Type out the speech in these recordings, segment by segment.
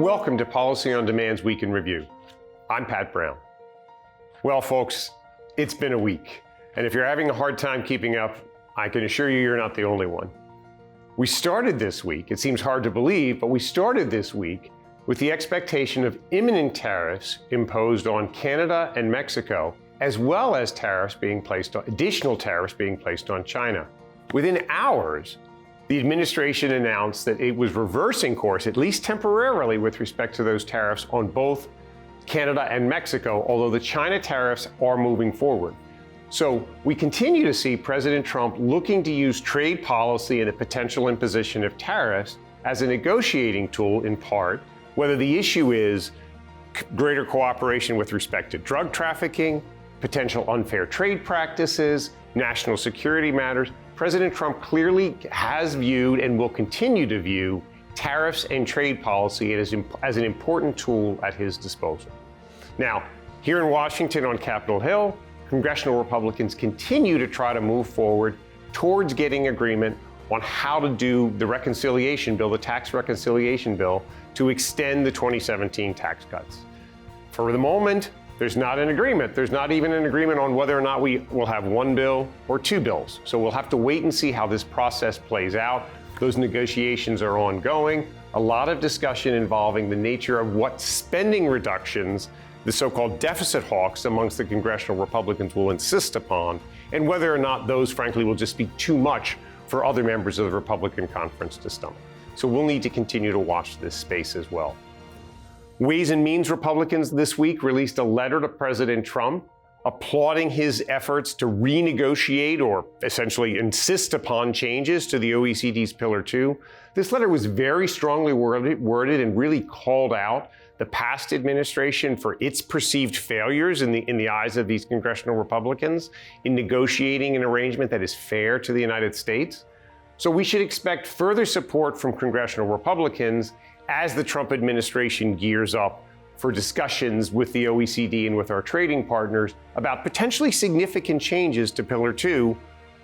Welcome to Policy on Demand's Week in Review. I'm Pat Brown. Well, folks, it's been a week, and if you're having a hard time keeping up, I can assure you you're not the only one. We started this week, it seems hard to believe, but we started this week with the expectation of imminent tariffs imposed on Canada and Mexico, as well as additional tariffs being placed on China. Within hours, the administration announced that it was reversing course, at least temporarily, with respect to those tariffs on both Canada and Mexico, although the China tariffs are moving forward. So we continue to see President Trump looking to use trade policy and the potential imposition of tariffs as a negotiating tool, in part, whether the issue is greater cooperation with respect to drug trafficking, potential unfair trade practices, national security matters. President Trump clearly has viewed and will continue to view tariffs and trade policy as an important tool at his disposal. Now, here in Washington on Capitol Hill, Congressional Republicans continue to try to move forward towards getting agreement on how to do the reconciliation bill, the tax reconciliation bill, to extend the 2017 tax cuts. For the moment, there's not an agreement. There's not even an agreement on whether or not we will have one bill or two bills. So we'll have to wait and see how this process plays out. Those negotiations are ongoing. A lot of discussion involving the nature of what spending reductions the so-called deficit hawks amongst the Congressional Republicans will insist upon, and whether or not those, frankly, will just be too much for other members of the Republican conference to stomach. So we'll need to continue to watch this space as well. Ways and Means Republicans this week released a letter to President Trump applauding his efforts to renegotiate or essentially insist upon changes to the OECD's Pillar 2. This letter was very strongly worded and really called out the past administration for its perceived failures in the eyes of these congressional Republicans in negotiating an arrangement that is fair to the United States. So we should expect further support from congressional Republicans as the Trump administration gears up for discussions with the OECD and with our trading partners about potentially significant changes to Pillar 2.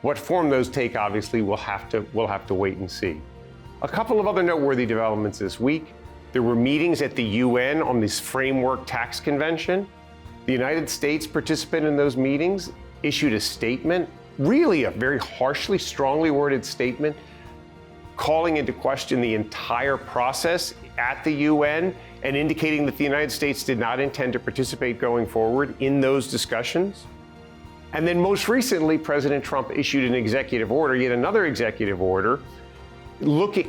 What form those take, obviously, we'll have to wait and see. A couple of other noteworthy developments this week. There were meetings at the UN on this framework tax convention. The United States participant in those meetings issued a statement, really a very harshly, strongly worded statement, calling into question the entire process at the UN and indicating that the United States did not intend to participate going forward in those discussions. And then most recently, President Trump issued an executive order, yet another executive order,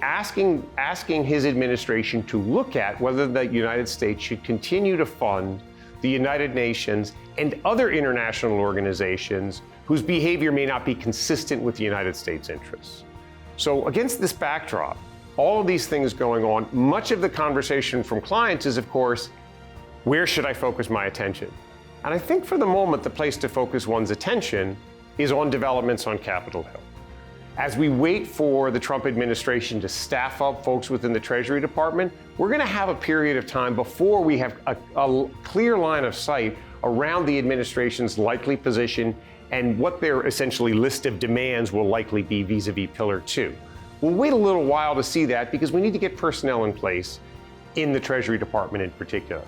asking his administration to look at whether the United States should continue to fund the United Nations and other international organizations whose behavior may not be consistent with the United States' interests. So against this backdrop, all of these things going on, much of the conversation from clients is, of course, where should I focus my attention? And I think for the moment, the place to focus one's attention is on developments on Capitol Hill. As we wait for the Trump administration to staff up folks within the Treasury Department, we're going to have a period of time before we have a clear line of sight around the administration's likely position and what their essentially list of demands will likely be vis-a-vis Pillar 2. We'll wait a little while to see that because we need to get personnel in place in the Treasury Department in particular.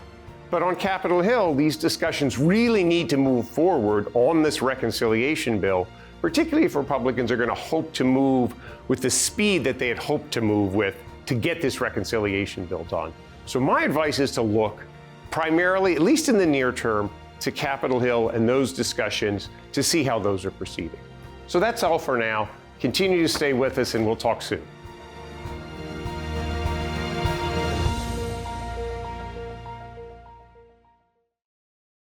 But on Capitol Hill, these discussions really need to move forward on this reconciliation bill, particularly if Republicans are going to hope to move with the speed that they had hoped to move with to get this reconciliation bill done. So my advice is to look primarily, at least in the near term, to Capitol Hill and those discussions to see how those are proceeding. So that's all for now. Continue to stay with us and we'll talk soon.